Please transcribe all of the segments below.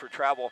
for travel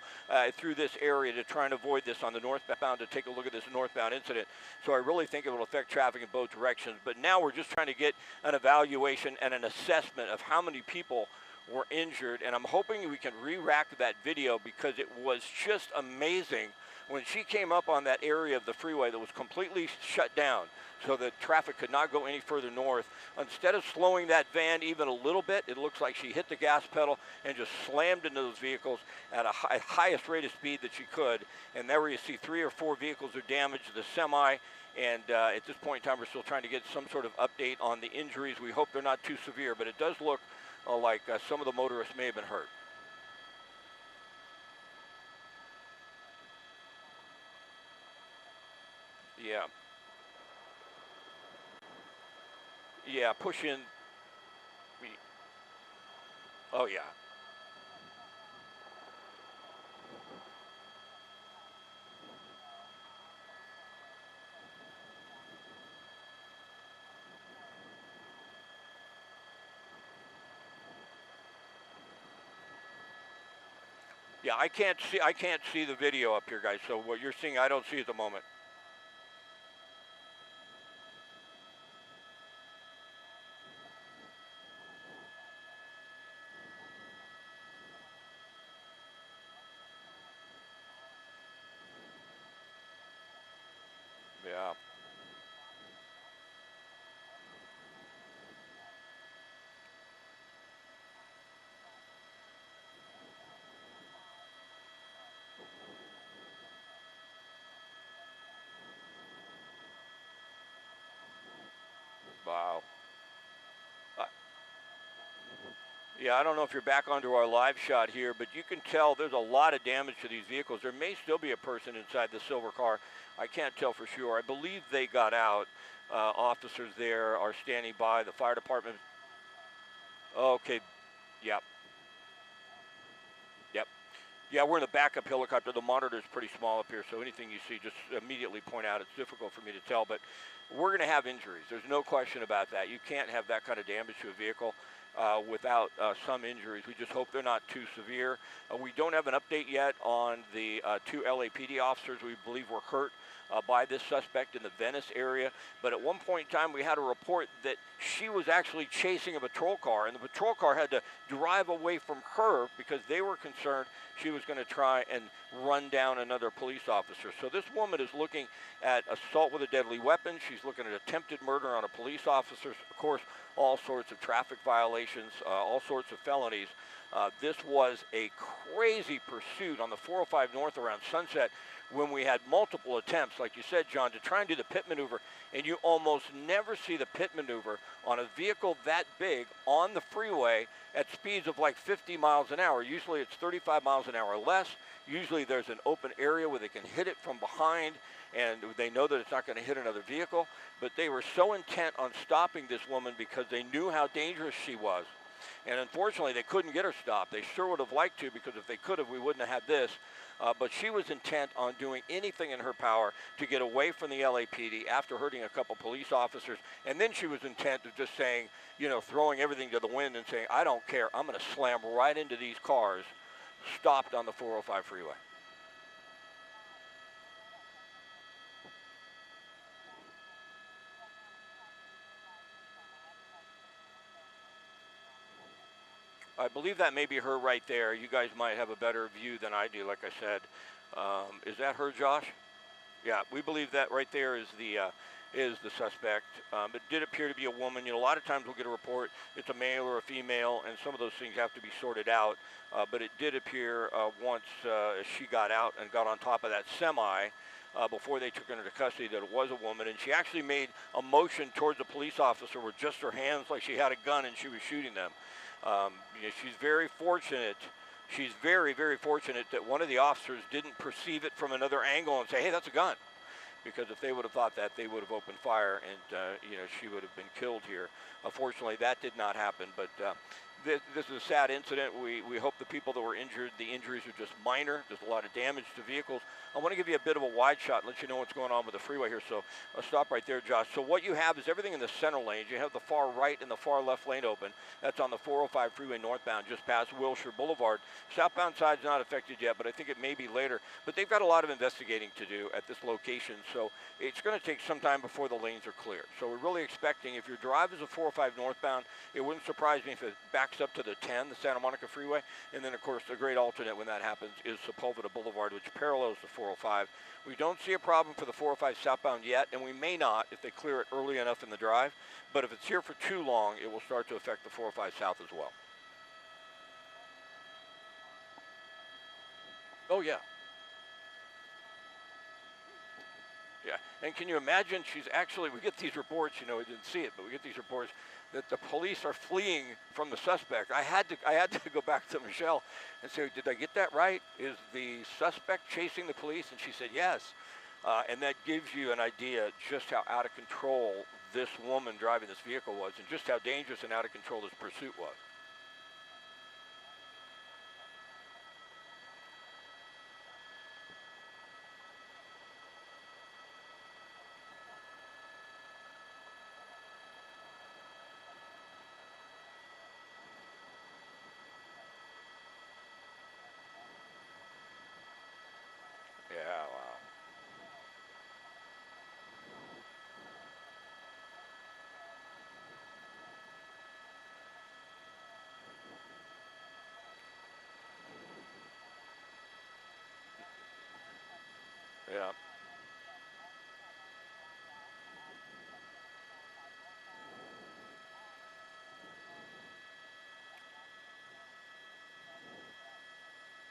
through this area to try and avoid this on the northbound, to take a look at this northbound incident. So I really think it will affect traffic in both directions. But now we're just trying to get an evaluation and an assessment of how many people were injured, and I'm hoping we can re-rack that video because it was just amazing when she came up on that area of the freeway that was completely shut down so that traffic could not go any further north. Instead of slowing that van even a little bit, it looks like she hit the gas pedal and just slammed into those vehicles at a highest rate of speed that she could. And there you see 3 or 4 vehicles are damaged, the semi, and at this point in time we're still trying to get some sort of update on the injuries. We hope they're not too severe, but it does look like some of the motorists may have been hurt. Yeah. Yeah, push in. Oh, yeah. Yeah, I can't see the video up here, guys. So what you're seeing, I don't see at the moment. Yeah. Wow. Uh, yeah, I don't know if you're back onto our live shot here, but you can tell there's a lot of damage to these vehicles. There may still be a person inside the silver car. I can't tell for sure. I believe they got out. Officers there are standing by. The fire department. Okay. Yep. Yep. Yeah, we're in a backup helicopter. The monitor is pretty small up here, so anything you see, just immediately point out. It's difficult for me to tell, but we're going to have injuries. There's no question about that. You can't have that kind of damage to a vehicle without some injuries. We just hope they're not too severe. We don't have an update yet on the 2 LAPD officers we believe were hurt by this suspect in the Venice area. But at one point in time, we had a report that she was actually chasing a patrol car, and the patrol car had to drive away from her because they were concerned she was going to try and run down another police officer. So this woman is looking at assault with a deadly weapon. She's looking at attempted murder on a police officer. Of course, all sorts of traffic violations, all sorts of felonies. This was a crazy pursuit on the 405 North around sunset when we had multiple attempts, like you said, John, to try and do the pit maneuver, and you almost never see the pit maneuver on a vehicle that big on the freeway at speeds of like 50 miles an hour. Usually it's 35 miles an hour or less. Usually there's an open area where they can hit it from behind, and they know that it's not going to hit another vehicle, but they were so intent on stopping this woman because they knew how dangerous she was. And unfortunately, they couldn't get her stopped. They sure would have liked to, because if they could have, we wouldn't have had this. But she was intent on doing anything in her power to get away from the LAPD after hurting a couple police officers. And then she was intent of just saying, you know, throwing everything to the wind and saying, I don't care. I'm going to slam right into these cars stopped on the 405 freeway. I believe that may be her right there. You guys might have a better view than I do, like I said. Is that her, Josh? Yeah, we believe that right there is the suspect. It did appear to be a woman. You know, a lot of times we'll get a report, it's a male or a female, and some of those things have to be sorted out. But it did appear once she got out and got on top of that semi, before they took her into custody, that it was a woman. And she actually made a motion towards the police officer with just her hands like she had a gun and she was shooting them. You know, she's very fortunate. She's very, very fortunate that one of the officers didn't perceive it from another angle and say, hey, that's a gun. Because if they would have thought that, they would have opened fire, and you know, she would have been killed here. Unfortunately, that did not happen. But This is a sad incident. We hope the people that were injured, the injuries are just minor. There's a lot of damage to vehicles. I want to give you a bit of a wide shot and let you know what's going on with the freeway here. So I'll stop right there, Josh. So what you have is everything in the center lanes. You have the far right and the far left lane open. That's on the 405 freeway northbound, just past Wilshire Boulevard. Southbound side's not affected yet, but I think it may be later. But they've got a lot of investigating to do at this location, so it's going to take some time before the lanes are clear. So we're really expecting, if your drive is a 405 northbound, it wouldn't surprise me if it backs up to the 10, the Santa Monica Freeway. And then, of course, the great alternate when that happens is Sepulveda Boulevard, which parallels the 405. We don't see a problem for the 405 southbound yet, and we may not if they clear it early enough in the drive. But if it's here for too long, it will start to affect the 405 south as well. Oh, yeah. Yeah, and can you imagine, she's actually, we get these reports, you know, we didn't see it, but we get these reports that the police are fleeing from the suspect. I had to go back to Michelle and say, did I get that right? Is the suspect chasing the police? And she said, yes. And that gives you an idea just how out of control this woman driving this vehicle was and just how dangerous and out of control this pursuit was. Yeah, wow. Yeah.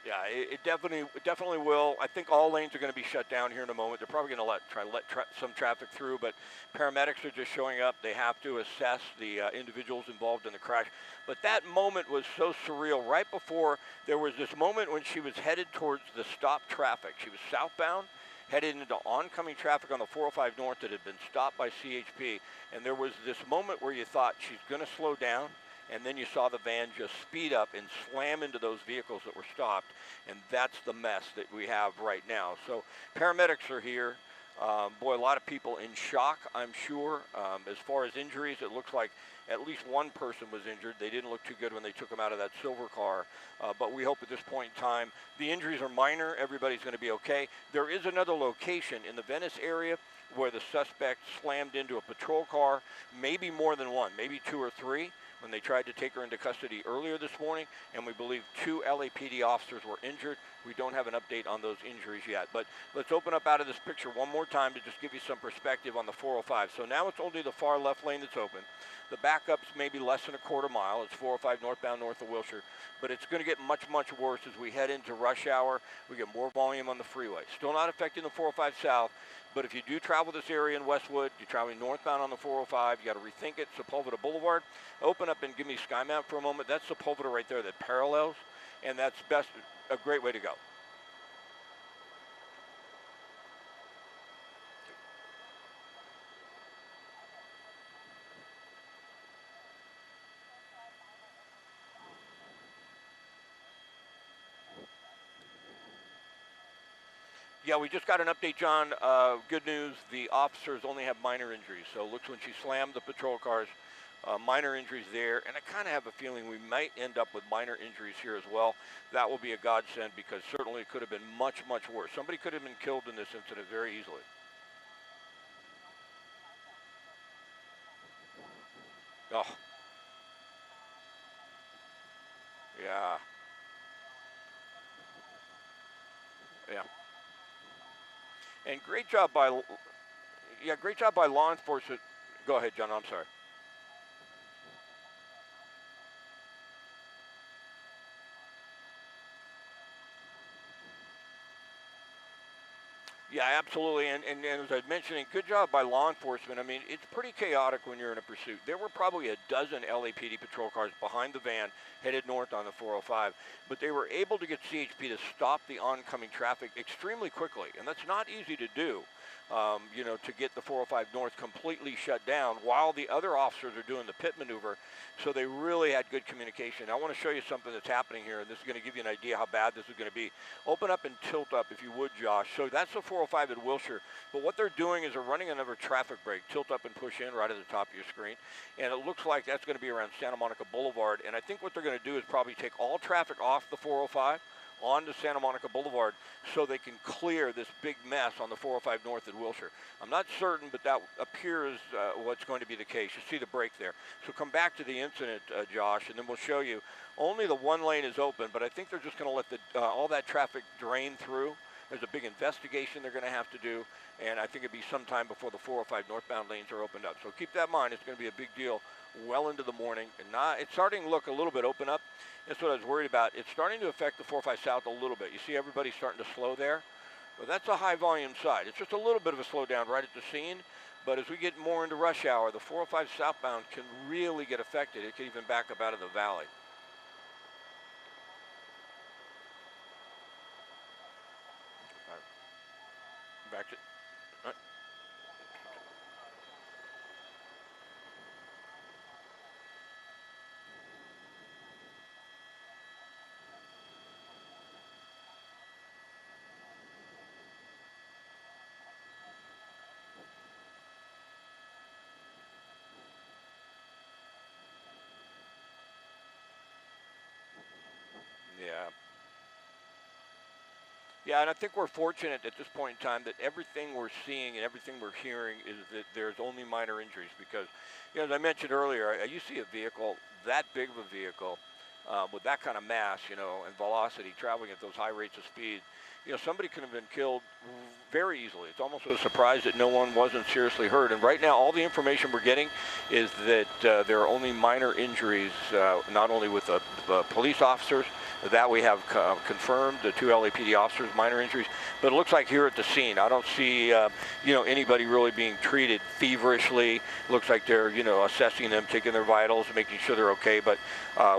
Yeah, it definitely will. I think all lanes are going to be shut down here in a moment. They're probably going to try to let some traffic through, but paramedics are just showing up. They have to assess the individuals involved in the crash. But that moment was so surreal. Right before, there was this moment when she was headed towards the stop traffic. She was southbound, headed into oncoming traffic on the 405 North that had been stopped by CHP. And there was this moment where you thought she's going to slow down, and then you saw the van just speed up and slam into those vehicles that were stopped, and that's the mess that we have right now. So paramedics are here. Boy, a lot of people in shock, I'm sure. As far as injuries, it looks like at least one person was injured. They didn't look too good when they took them out of that silver car, but we hope at this point in time, the injuries are minor. Everybody's going to be okay. There is another location in the Venice area where the suspect slammed into a patrol car, maybe more than one, maybe two or three, when they tried to take her into custody earlier this morning, and we believe 2 LAPD officers were injured. We don't have an update on those injuries yet, but let's open up out of this picture one more time to just give you some perspective on the 405. So now it's only the far left lane that's open. The backup's maybe less than a quarter mile. It's 405 northbound north of Wilshire, but it's going to get much, much worse as we head into rush hour. We get more volume on the freeway. Still not affecting the 405 south, but if you do travel this area in Westwood, you're traveling northbound on the 405, you got to rethink it. Sepulveda Boulevard. Open up and give me Sky Map for a moment. That's Sepulveda right there that parallels, and that's a great way to go. Yeah, we just got an update, John. Good news, the officers only have minor injuries. So it looks when she slammed the patrol cars, minor injuries there. And I kind of have a feeling we might end up with minor injuries here as well. That will be a godsend because certainly it could have been much, much worse. Somebody could have been killed in this incident very easily. Oh, yeah, yeah. And great job by law enforcement. Go ahead, John, I'm sorry. Yeah, absolutely. And as I was mentioning, good job by law enforcement. I mean, it's pretty chaotic when you're in a pursuit. There were probably a dozen LAPD patrol cars behind the van headed north on the 405, but they were able to get CHP to stop the oncoming traffic extremely quickly, and that's not easy to do. you know, to get the 405 North completely shut down while the other officers are doing the pit maneuver. So they really had good communication. I want to show you something that's happening here, and this is going to give you an idea how bad this is going to be. Open up and tilt up, if you would, Josh. So that's the 405 at Wilshire. But what they're doing is they're running another traffic brake. Tilt up and push in right at the top of your screen. And it looks like that's going to be around Santa Monica Boulevard. And I think what they're going to do is probably take all traffic off the 405 onto Santa Monica Boulevard so they can clear this big mess on the 405 North at Wilshire. I'm not certain, but that appears what's going to be the case. You see the brake there. So come back to the incident, Josh, and then we'll show you. Only the one lane is open, but I think they're just going to let all that traffic drain through. There's a big investigation they're going to have to do, and I think it'll be sometime before the 405 northbound lanes are opened up. So keep that in mind. It's going to be a big deal well into the morning. And it's starting to look a little bit open up. That's what I was worried about. It's starting to affect the 405 South a little bit. You see everybody starting to slow there? Well, that's a high volume side. It's just a little bit of a slowdown right at the scene. But as we get more into rush hour, the 405 southbound can really get affected. It can even back up out of the valley. Back to, Yeah, and I think we're fortunate at this point in time that everything we're seeing and everything we're hearing is that there's only minor injuries because, you know, as I mentioned earlier, you see a vehicle, that big of a vehicle, with that kind of mass, you know, and velocity traveling at those high rates of speed, you know, somebody could have been killed very easily. It's almost a surprise that no one wasn't seriously hurt. And right now, all the information we're getting is that there are only minor injuries, not only with the police officers, that we have confirmed, the 2 LAPD officers, minor injuries, but it looks like here at the scene, I don't see, you know, anybody really being treated feverishly. It looks like they're, you know, assessing them, taking their vitals, making sure they're okay, but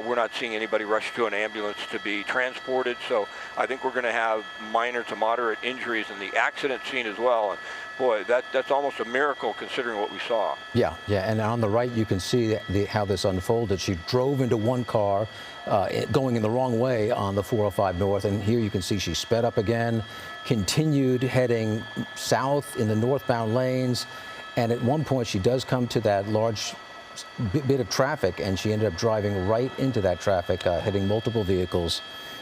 we're not seeing anybody rush to an ambulance to be transported. So I think we're going to have minor to moderate injuries in the accident scene as well. And boy, that's almost a miracle considering what we saw. Yeah, and on the right you can see how this unfolded. She drove into one car going in the wrong way on the 405 North, and here you can see she sped up again, continued heading south in the northbound lanes, and at one point she does come to that large bit of traffic, and she ended up driving right into that traffic, hitting multiple vehicles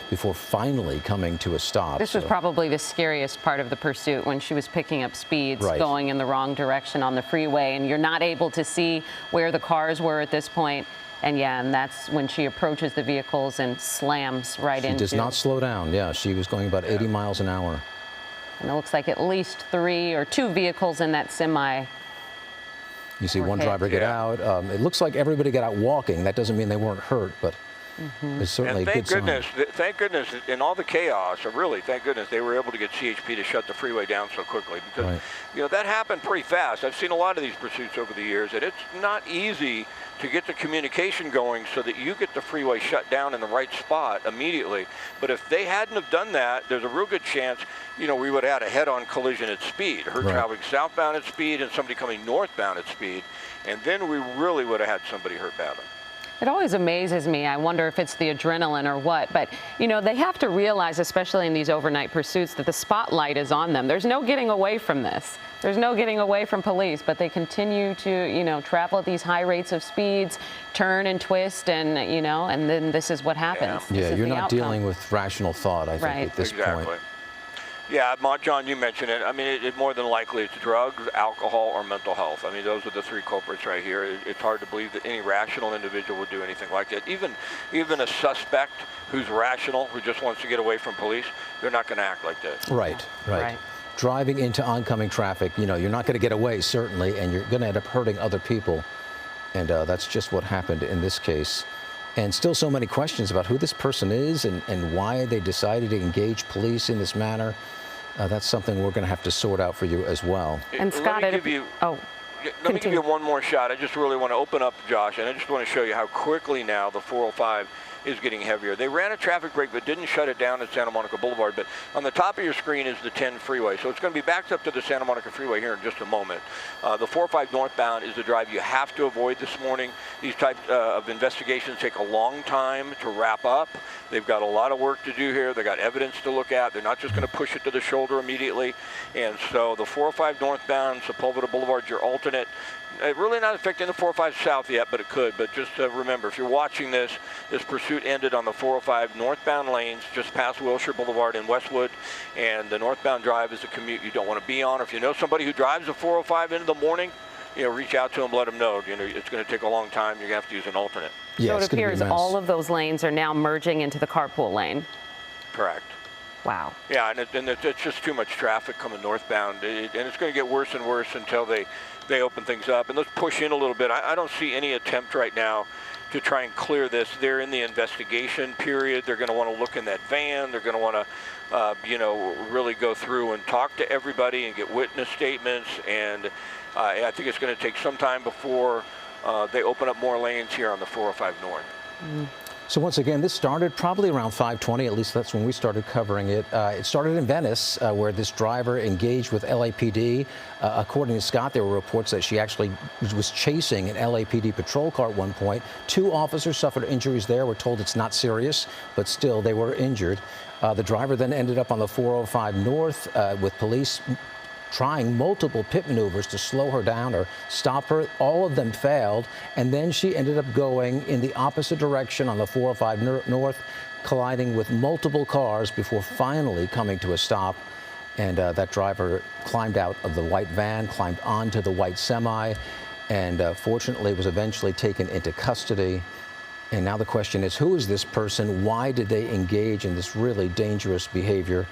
before finally coming to a stop. This was probably the scariest part of the pursuit, when she was picking up speeds, going in the wrong direction on the freeway, and you're not able to see where the cars were at this point. And yeah, and that's when she approaches the vehicles and slams right into. She does not slow down. Yeah, she was going about 80 miles an hour. And it looks like at least 3 or 2 vehicles in that semi. You see one driver get out. It looks like everybody got out walking. That doesn't mean they weren't hurt, but it's certainly a good sign. Thank goodness, in all the chaos, or really, thank goodness, they were able to get CHP to shut the freeway down so quickly, because you know, that happened pretty fast. I've seen a lot of these pursuits over the years, and it's not easy to get the communication going so that you get the freeway shut down in the right spot immediately. But if they hadn't have done that, there's a real good chance, you know, we would have had a head-on collision at speed, her traveling southbound at speed and somebody coming northbound at speed, and then we really would have had somebody hurt badly. It always amazes me. I wonder if it's the adrenaline or what. But, you know, they have to realize, especially in these overnight pursuits, that the spotlight is on them. There's no getting away from this. There's no getting away from police. But they continue to, you know, travel at these high rates of speeds, turn and twist, and, you know, and then this is what happens. Yeah, you're not dealing with rational thought, I think, at this point. Yeah, John, you mentioned it. I mean, it more than likely it's drugs, alcohol, or mental health. I mean, those are the 3 culprits right here. It's hard to believe that any rational individual would do anything like that. Even a suspect who's rational, who just wants to get away from police, they're not going to act like this. Right. Driving into oncoming traffic, you know, you're not going to get away, certainly, and you're going to end up hurting other people. And that's just what happened in this case. And still so many questions about who this person is and why they decided to engage police in this manner. That's something we're going to have to sort out for you as well. And Scott, let me give you one more shot. I just really want to open up, Josh, and I just want to show you how quickly now the 405 is getting heavier. They ran a traffic brake but didn't shut it down at Santa Monica Boulevard. But on the top of your screen is the 10 freeway. So it's going to be backed up to the Santa Monica Freeway here in just a moment. The 405 northbound is the drive you have to avoid this morning. These types of investigations take a long time to wrap up. They've got a lot of work to do here. They've got evidence to look at. They're not just going to push it to the shoulder immediately. And so the 405 northbound, Sepulveda Boulevard, your alternate. Really not affecting the 405 south yet, but it could. But just remember, if you're watching this pursuit ended on the 405 northbound lanes just past Wilshire Boulevard in Westwood, and the northbound drive is a commute you don't want to be on. Or if you know somebody who drives the 405 into the morning, reach out to them, let them know. It's going to take a long time. You're going to have to use an alternate. Yeah, so it appears all of those lanes are now merging into the carpool lane. Correct. Wow. Yeah, and it's just too much traffic coming northbound, and it's going to get worse and worse until they open things up. And let's push in a little bit. I don't see any attempt right now to try and clear this. They're in the investigation period. They're going to want to look in that van. They're going to want to, really go through and talk to everybody and get witness statements. And I think it's going to take some time before they open up more lanes here on the 405 North. So once again, this started probably around 5:20, at least that's when we started covering it. It started in Venice, where this driver engaged with LAPD. According to Scott, there were reports that she actually was chasing an LAPD patrol car at one point. 2 officers suffered injuries there. We're told it's not serious, but still they were injured. The driver then ended up on the 405 North with police trying multiple pit maneuvers to slow her down or stop her. All of them failed, and then she ended up going in the opposite direction on the 405 North, colliding with multiple cars before finally coming to a stop. And that driver climbed out of the white van, climbed onto the white semi, and fortunately was eventually taken into custody. And now the question is, who is this person? Why did they engage in this really dangerous behavior?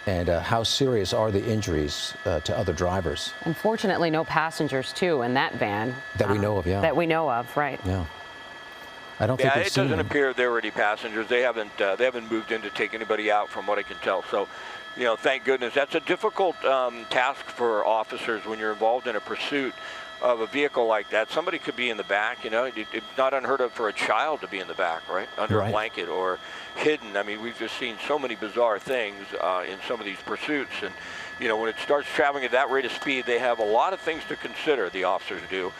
And how serious are the injuries to other drivers? Unfortunately, no passengers, too, in that van. That we know of, yeah. That we know of, right. Yeah. I don't think it doesn't appear there were any passengers. They haven't moved in to take anybody out, from what I can tell. So, thank goodness. That's a difficult task for officers when you're involved in a pursuit of a vehicle like that. Somebody could be in the back, it's not unheard of for a child to be in the back, right? Under a blanket or hidden. I mean, we've just seen so many bizarre things in some of these pursuits. And, when it starts traveling at that rate of speed, they have a lot of things to consider, the officers do,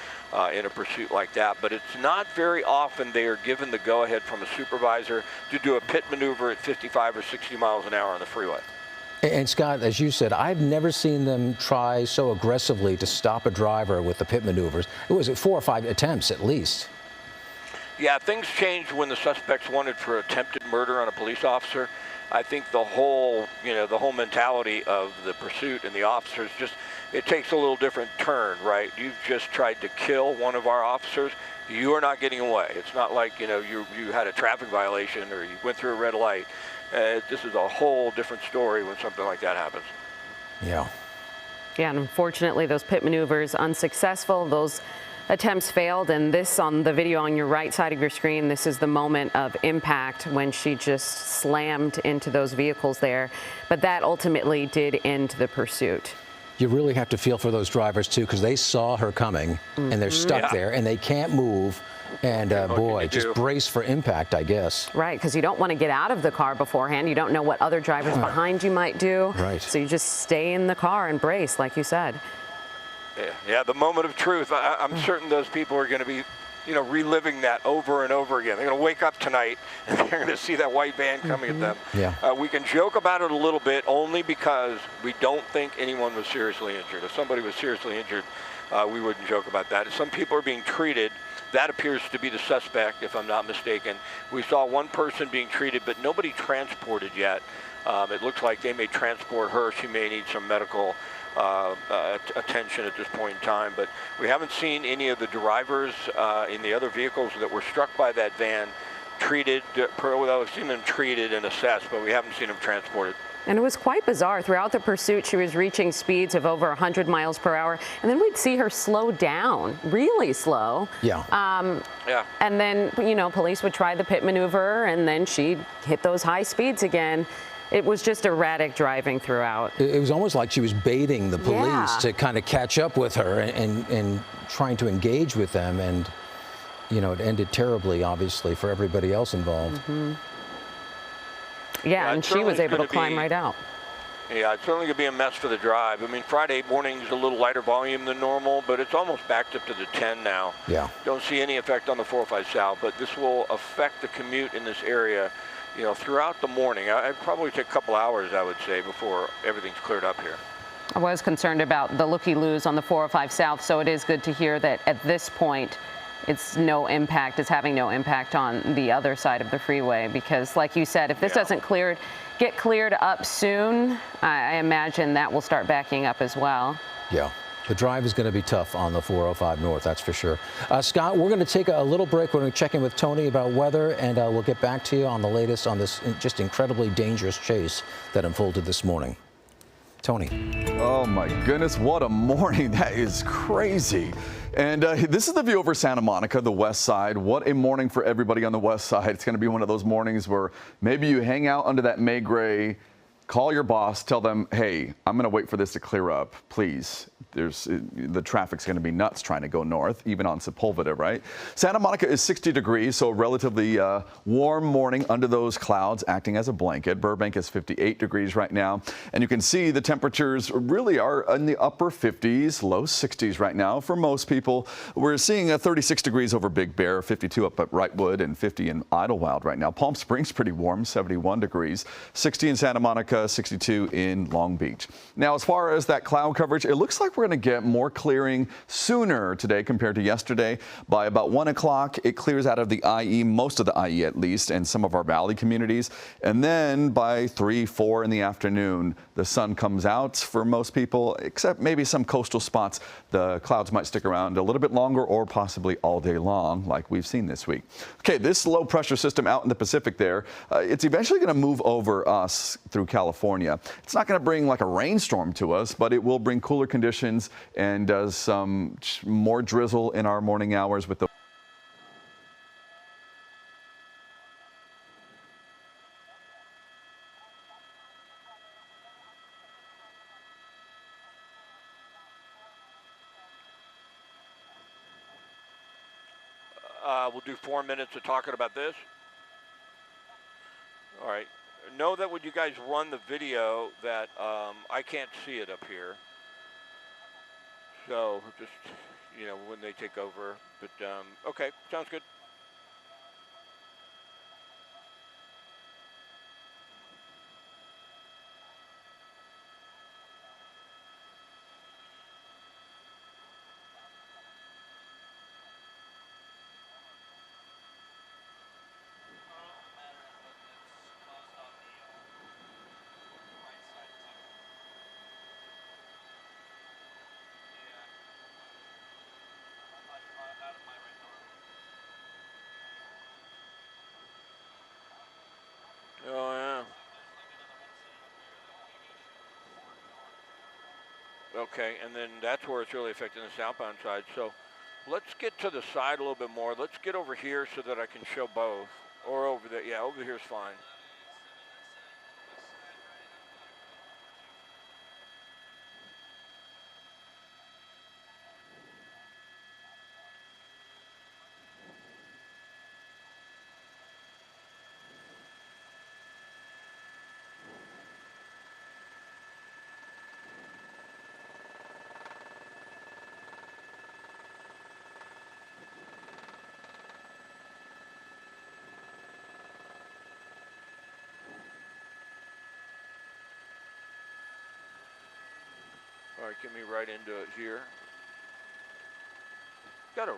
in a pursuit like that. But it's not very often they are given the go-ahead from a supervisor to do a pit maneuver at 55 or 60 miles an hour on the freeway. And Scott, as you said, I've never seen them try so aggressively to stop a driver with the pit maneuvers. It was 4 or 5 attempts at least. Yeah, things changed when the suspects wanted for attempted murder on a police officer. I think the whole mentality of the pursuit and the officers it takes a little different turn, right? You've just tried to kill one of our officers. You are not getting away. It's not like, you had a traffic violation or you went through a red light. This is a whole different story when something like that happens. Yeah. Yeah, and unfortunately, those pit maneuvers unsuccessful. Those attempts failed, and this on the video on your right side of your screen, this is the moment of impact when she just slammed into those vehicles there. But that ultimately did end the pursuit. You really have to feel for those drivers, too, because they saw her coming, and they're stuck there, and they can't move. And boy, just brace for impact, I guess. Right, because you don't want to get out of the car beforehand. You don't know what other drivers behind you might do. Right. So you just stay in the car and brace, like you said. Yeah, the moment of truth. I'm certain those people are going to be, reliving that over and over again. They're going to wake up tonight and they're going to see that white van coming at them. Yeah. We can joke about it a little bit only because we don't think anyone was seriously injured. If somebody was seriously injured, we wouldn't joke about that. If some people are being treated, that appears to be the suspect, if I'm not mistaken. We saw one person being treated, but nobody transported yet. It looks like they may transport her. She may need some medical attention at this point in time, but we haven't seen any of the drivers in the other vehicles that were struck by that van treated. We've seen them treated and assessed, but we haven't seen them transported. And it was quite bizarre. Throughout the pursuit, she was reaching speeds of over 100 miles per hour, and then we'd see her slow down, really slow. Yeah. And then, police would try the pit maneuver, and then she'd hit those high speeds again. It was just erratic driving throughout. It was almost like she was baiting the police to kind of catch up with her and trying to engage with them. And you know, it ended terribly, obviously, for everybody else involved. Yeah, and she was able to climb right out. Yeah, it's certainly going to be a mess for the drive. I mean, Friday morning's a little lighter volume than normal, but it's almost backed up to the 10 now. Yeah. Don't see any effect on the 405 South, but this will affect the commute in this area, you know, throughout the morning. I'd probably take a couple hours, I would say, before everything's cleared up here. I was concerned about the looky-loos on the 405 South, so it is good to hear that at this point it's having no impact on the other side of the freeway, because like you said, if this doesn't get cleared up soon, I imagine that will start backing up as well. Yeah. The drive is going to be tough on the 405 North, that's for sure. Scott, we're going to take a little break. We're going to check in with Tony about weather, and we'll get back to you on the latest on this just incredibly dangerous chase that unfolded this morning. Tony. Oh my goodness, what a morning. That is crazy. And this is the view over Santa Monica, the west side. What a morning for everybody on the west side. It's going to be one of those mornings where maybe you hang out under that May gray, call your boss, tell them, hey, I'm going to wait for this to clear up, please. The traffic's going to be nuts trying to go north, even on Sepulveda, right? Santa Monica is 60 degrees, so a relatively warm morning under those clouds acting as a blanket. Burbank is 58 degrees right now, and you can see the temperatures really are in the upper 50s, low 60s right now for most people. We're seeing 36 degrees over Big Bear, 52 up at Brentwood, and 50 in Idlewild right now. Palm Springs pretty warm, 71 degrees, 60 in Santa Monica, 62 in Long Beach. Now, as far as that cloud coverage, it looks like we're going to get more clearing sooner today compared to yesterday. By about 1 o'clock, it clears out of the IE, most of the IE at least, and some of our valley communities. And then by 3, 4 in the afternoon, the sun comes out for most people, except maybe some coastal spots. The clouds might stick around a little bit longer or possibly all day long, like we've seen this week. Okay, this low pressure system out in the Pacific there, it's eventually going to move over us through California. It's not going to bring like a rainstorm to us, but it will bring cooler conditions and some more drizzle in our morning hours with the We'll do 4 minutes of talking about this. All right. Know that when you guys run the video that I can't see it up here. So just, you know, when they take over. But, okay, sounds good. Oh, yeah. Okay, and then that's where it's really affecting the southbound side. So let's get to the side a little bit more. Let's get over here so that I can show both. Or over there. Yeah, over here is fine. All right, get me right into it here. Got to.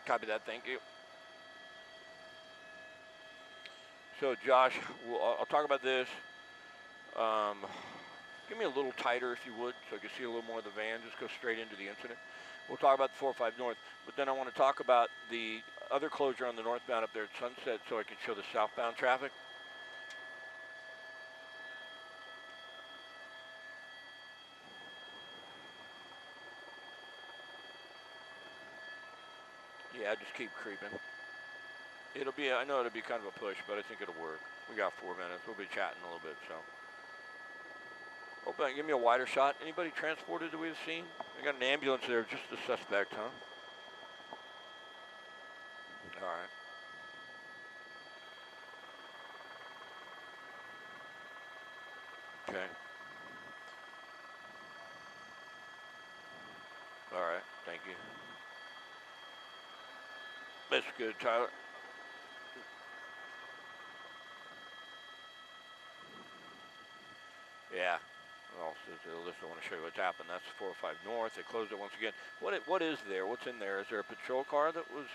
Copy that. Thank you. So, Josh, I'll talk about this. Give me a little tighter, if you would, so I can see a little more of the van. Just go straight into the incident. We'll talk about the 405 North, but then I want to talk about the other closure on the northbound up there at Sunset so I can show the southbound traffic. Yeah, just keep creeping. It'll be, I know it'll be kind of a push, but I think it'll work. We got 4 minutes. We'll be chatting a little bit, so. Hold on, give me a wider shot. Anybody transported that we've seen? We got an ambulance there, just the suspect, huh? All right. Okay. All right, thank you. That's good, Tyler. Yeah. Well, listen, I want to show you what's happened. That's 405 North. They closed it once again. What is there? What's in there? Is there a patrol car that was?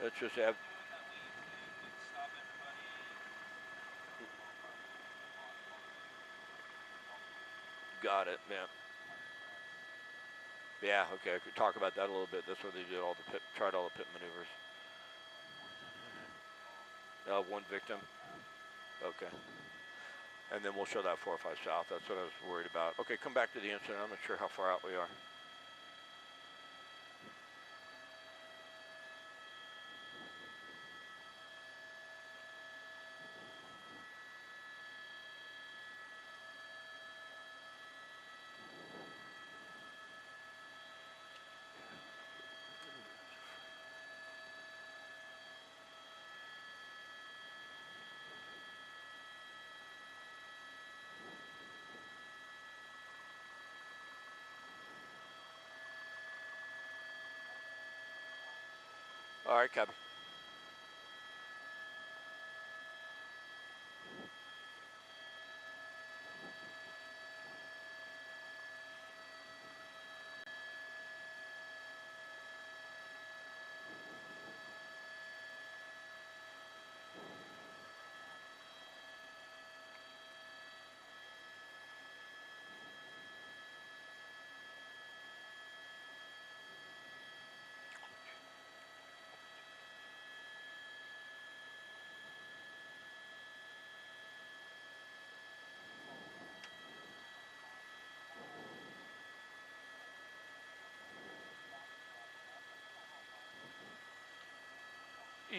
That's just have. Got it. Yeah. Yeah. Okay. I could talk about that a little bit. That's where they did tried all the pit maneuvers. One victim. Okay. And then we'll show that 405 South. That's what I was worried about. Okay, come back to the incident. I'm not sure how far out we are. All right, copy.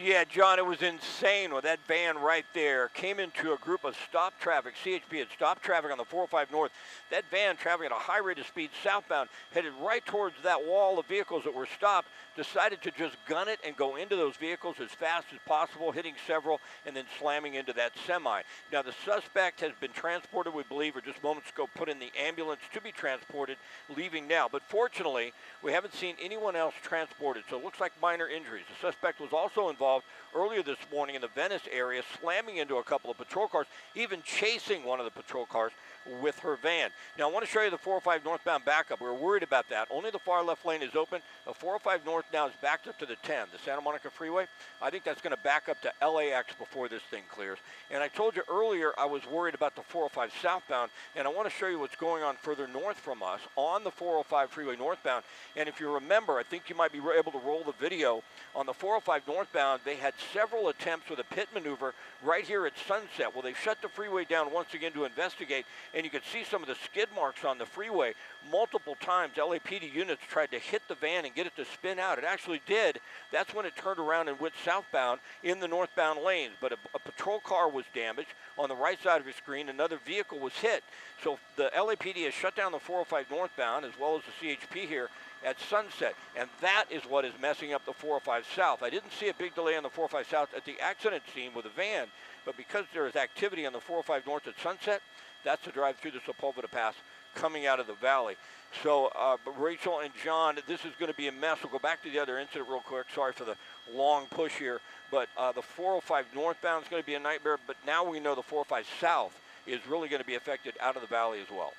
Yeah, John, it was insane with that van right there. Came into a group of stop traffic. CHP had stopped traffic on the 405 North. That van traveling at a high rate of speed southbound, headed right towards that wall of vehicles that were stopped, decided to just gun it and go into those vehicles as fast as possible, hitting several and then slamming into that semi. Now, the suspect has been transported, we believe, or just moments ago put in the ambulance to be transported, leaving now. But fortunately, we haven't seen anyone else transported, so it looks like minor injuries. The suspect was also involved earlier this morning in the Venice area, slamming into a couple of patrol cars, even chasing one of the patrol cars with her van. Now, I want to show you the 405 northbound backup. We're worried about that. Only the far left lane is open. The 405 north now is backed up to the 10, the Santa Monica Freeway. I think that's going to back up to LAX before this thing clears. And I told you earlier I was worried about the 405 southbound, and I want to show you what's going on further north from us on the 405 freeway northbound. And if you remember, I think you might be able to roll the video on the 405 northbound. They had several attempts with a pit maneuver right here at Sunset. Well, they shut the freeway down once again to investigate, and you could see some of the skid marks on the freeway multiple times. LAPD units tried to hit the van and get it to spin out. It actually did. That's when it turned around and went southbound in the northbound lanes. But a patrol car was damaged on the right side of your screen. Another vehicle was hit. So the LAPD has shut down the 405 northbound as well as the CHP here at Sunset, and that is what is messing up the 405 South. I didn't see a big delay on the 405 South at the accident scene with the van, but because there is activity on the 405 North at Sunset, that's the drive through the Sepulveda Pass coming out of the valley. So Rachel and John, this is going to be a mess. We'll go back to the other incident real quick. Sorry for the long push here, but the 405 northbound is going to be a nightmare, but now we know the 405 South is really going to be affected out of the valley as well.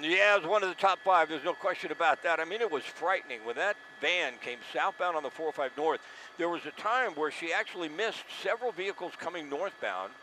Yeah, it was one of the top 5. There's no question about that. I mean, it was frightening. When that van came southbound on the 405 North, there was a time where she actually missed several vehicles coming northbound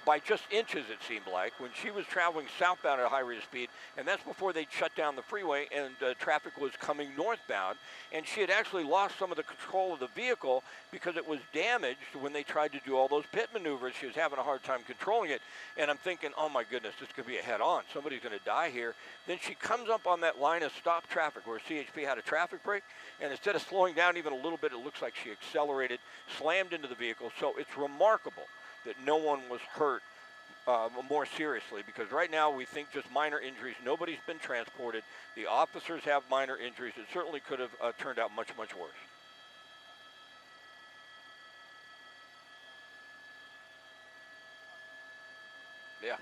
by just inches, it seemed like, when she was traveling southbound at a high rate of speed, and that's before they'd shut down the freeway and traffic was coming northbound, and she had actually lost some of the control of the vehicle because it was damaged when they tried to do all those pit maneuvers. She was having a hard time controlling it, and I'm thinking, oh my goodness, this could be a head-on. Somebody's going to die here. Then she comes up on that line of stop traffic where CHP had a traffic brake, and instead of slowing down even a little bit, it looks like she accelerated, slammed into the vehicle. So it's remarkable that no one was hurt more seriously, because right now we think just minor injuries. Nobody's been transported. The officers have minor injuries. It certainly could have turned out much, much worse. Yeah.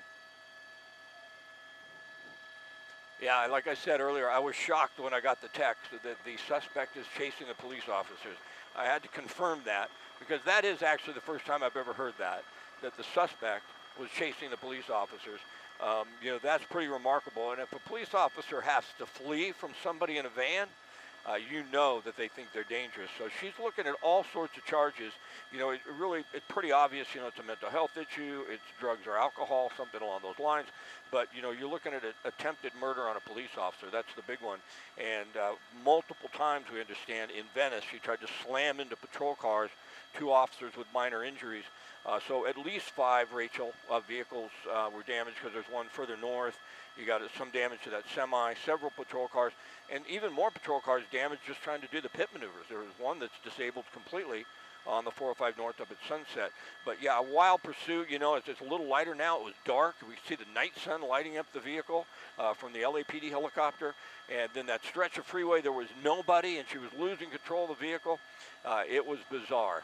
Yeah, like I said earlier, I was shocked when I got the text that the suspect is chasing the police officers. I had to confirm that, because that is actually the first time I've ever heard that the suspect was chasing the police officers. You know, that's pretty remarkable. And if a police officer has to flee from somebody in a van, you know that they think they're dangerous. So she's looking at all sorts of charges. You know, it's pretty obvious, you know, it's a mental health issue, it's drugs or alcohol, something along those lines. But, you know, you're looking at an attempted murder on a police officer. That's the big one. And multiple times, we understand, in Venice, she tried to slam into patrol cars, 2 officers with minor injuries. So at least 5, Rachel, vehicles were damaged, because there's one further north. You got some damage to that semi, several patrol cars, and even more patrol cars damaged just trying to do the pit maneuvers. There was one that's disabled completely on the 405 North up at Sunset. But yeah, a wild pursuit. You know, it's a little lighter now. It was dark. We see the night sun lighting up the vehicle from the LAPD helicopter. And then that stretch of freeway, there was nobody, and she was losing control of the vehicle. It was bizarre.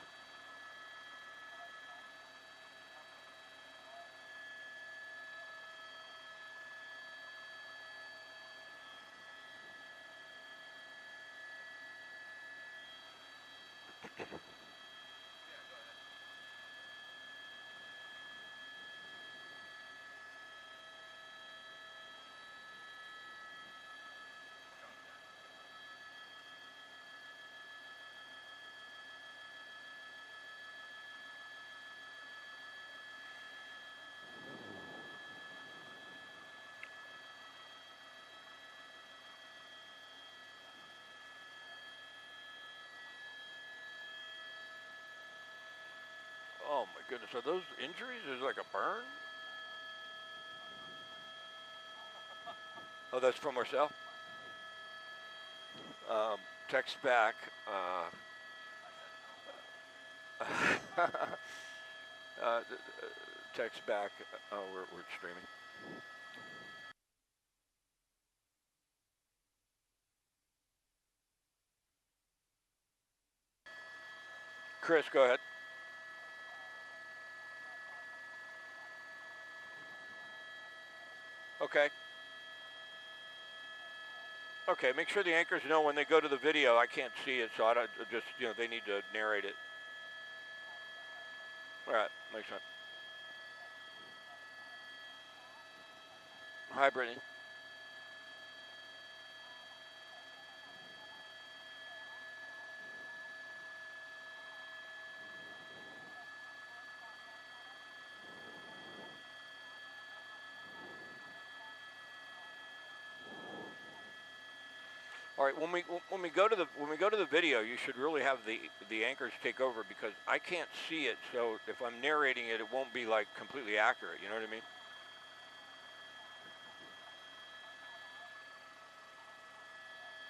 Oh my goodness, are those injuries? Is it like a burn? Oh, that's from herself? Text back. Text back. Oh, we're streaming. Chris, go ahead. Okay. Okay, make sure the anchors know when they go to the video. I can't see it, so I don't just, you know, they need to narrate it. All right, makes sense. Hi, Brittany. All right, when we go to the video, you should really have the anchors take over, because I can't see it. So if I'm narrating it, it won't be like completely accurate. You know what I mean?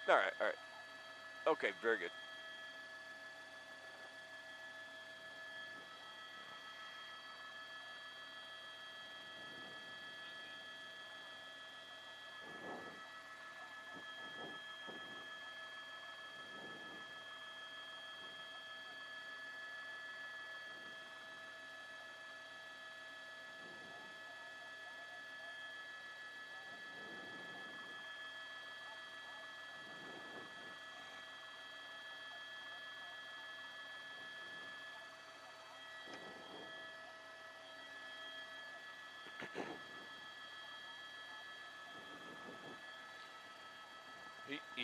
All right, all right. Okay, very good.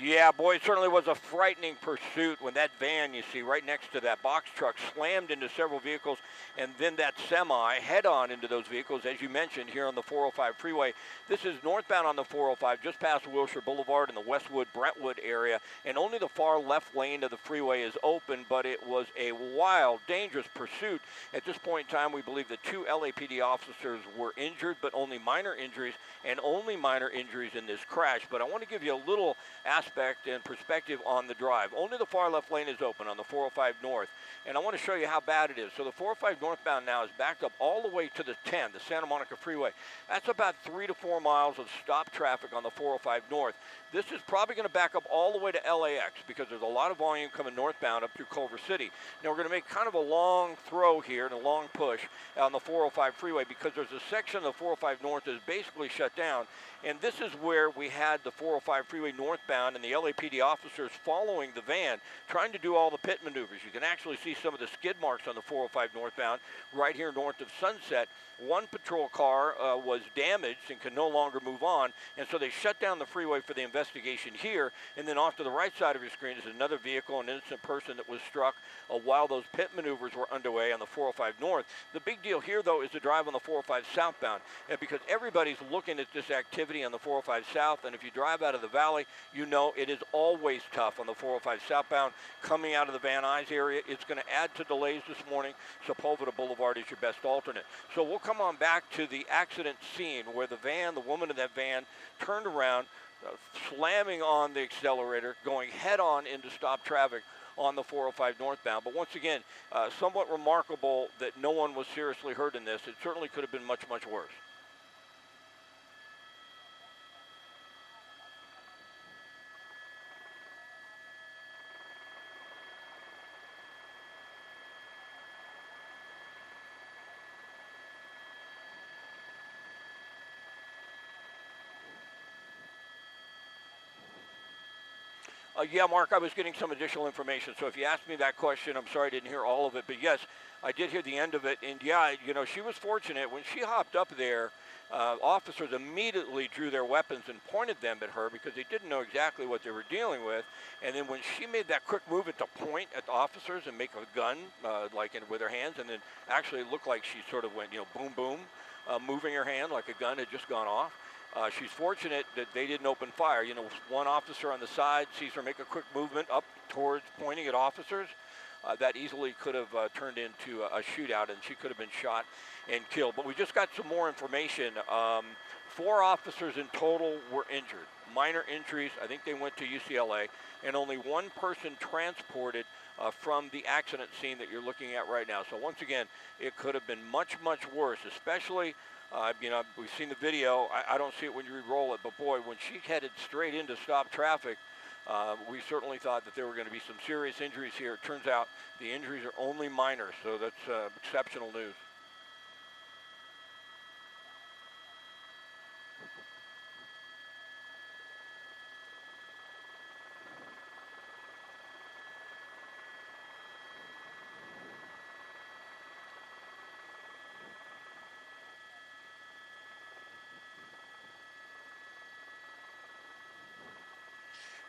Yeah, boy, it certainly was a frightening pursuit when that van you see right next to that box truck slammed into several vehicles, and then that semi head-on into those vehicles, as you mentioned, here on the 405 freeway. This is northbound on the 405, just past Wilshire Boulevard in the Westwood, Brentwood area, and only the far left lane of the freeway is open, but it was a wild, dangerous pursuit. At this point in time, we believe the 2 LAPD officers were injured, but only minor injuries, and only minor injuries in this crash. But I want to give you a little aspect and perspective on the drive. Only the far left lane is open on the 405 north, and I want to show you how bad it is. So the 405 northbound now is backed up all the way to the 10, the Santa Monica freeway. That's about 3 to 4 miles of stop traffic on the 405 north. This is probably going to back up all the way to LAX because there's a lot of volume coming northbound up through Culver City. Now we're going to make kind of a long throw here and a long push on the 405 freeway because there's a section of the 405 north that is basically shut down, and this is where we had the 405 freeway northbound and the LAPD officers following the van trying to do all the pit maneuvers. You can actually see some of the skid marks on the 405 northbound right here north of Sunset. One patrol car was damaged and can no longer move on, and so they shut down the freeway for the investigation here. And then off to the right side of your screen is another vehicle, an innocent person that was struck while those pit maneuvers were underway on the 405 north. The big deal here, though, is the drive on the 405 southbound, and because everybody's looking at this activity on the 405 south, and if you drive out of the valley, you know it is always tough on the 405 southbound. Coming out of the Van Nuys area, it's going to add to delays this morning. Sepulveda Boulevard is your best alternate. So we'll come on back to the accident scene where the woman in that van turned around, slamming on the accelerator, going head-on into stop traffic on the 405 northbound. But once again, somewhat remarkable that no one was seriously hurt in this. It certainly could have been much, much worse. Yeah, Mark, I was getting some additional information. So if you asked me that question, I'm sorry I didn't hear all of it. But yes, I did hear the end of it. And yeah, you know, she was fortunate. When she hopped up there, officers immediately drew their weapons and pointed them at her because they didn't know exactly what they were dealing with. And then when she made that quick movement to point at the officers and make a gun, with her hands, and then actually it looked like she sort of went, boom, boom, moving her hand like a gun had just gone off. She's fortunate that they didn't open fire. One officer on the side sees her make a quick movement up towards pointing at officers. That easily could have turned into a shootout, and she could have been shot and killed. But we just got some more information. 4 officers in total were injured. Minor injuries. I think they went to UCLA, and only 1 person transported from the accident scene that you're looking at right now. So once again, it could have been much, much worse, especially we've seen the video. I don't see it when you re-roll it, but boy, when she headed straight into stop traffic, we certainly thought that there were going to be some serious injuries here. It turns out the injuries are only minor, so that's exceptional news.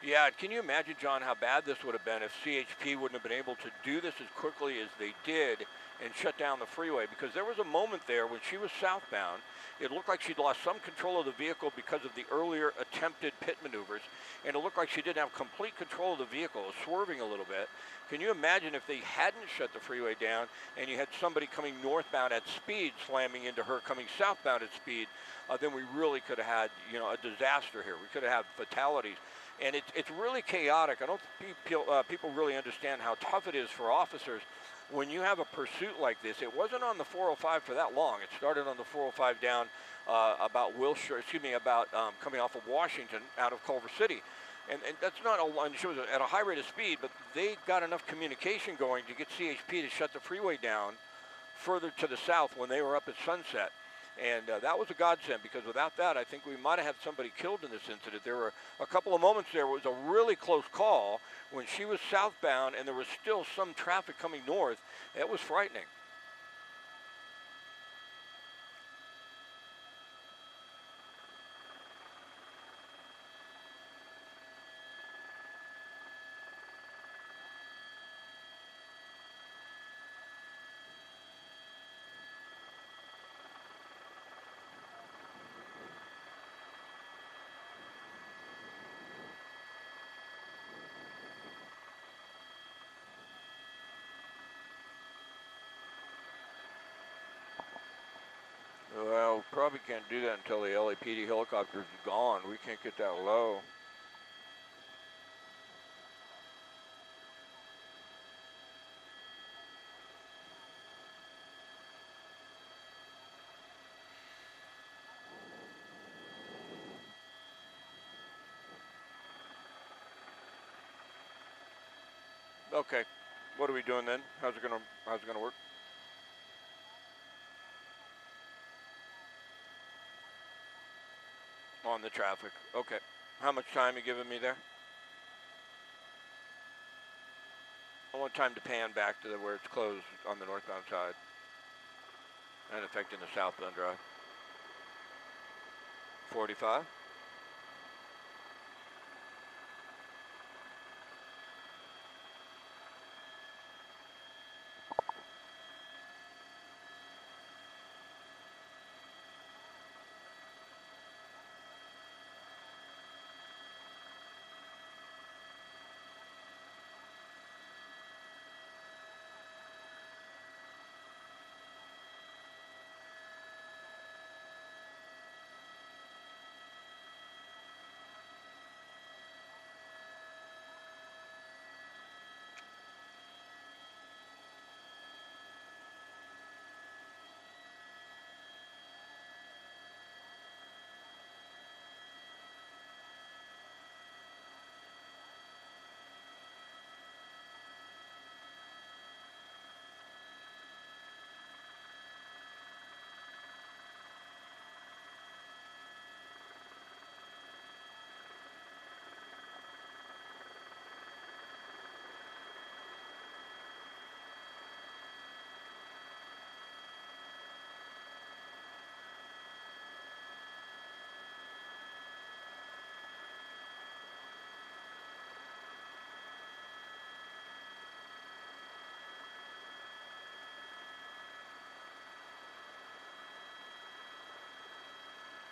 Yeah, can you imagine, John, how bad this would have been if CHP wouldn't have been able to do this as quickly as they did and shut down the freeway? Because there was a moment there when she was southbound, it looked like she'd lost some control of the vehicle because of the earlier attempted pit maneuvers, and it looked like she didn't have complete control of the vehicle. It was swerving a little bit. Can you imagine if they hadn't shut the freeway down and you had somebody coming northbound at speed slamming into her coming southbound at speed? Then we really could have had, a disaster here. We could have had fatalities. And it's really chaotic. I don't think people really understand how tough it is for officers when you have a pursuit like this. It wasn't on the 405 for that long. It started on the 405 down coming off of Washington out of Culver City. And that's not she was at a high rate of speed, but they got enough communication going to get CHP to shut the freeway down further to the south when they were up at Sunset. And that was a godsend, because without that, I think we might have had somebody killed in this incident. There were a couple of moments there. It was a really close call when she was southbound and there was still some traffic coming north. It was frightening. probably can't do that until the LAPD helicopter's gone. We can't get that low. Okay, what are we doing then? How's it gonna work? On the traffic. Okay. How much time you giving me there? I want time to pan back to where it's closed on the northbound side and affecting the southbound drive. 45.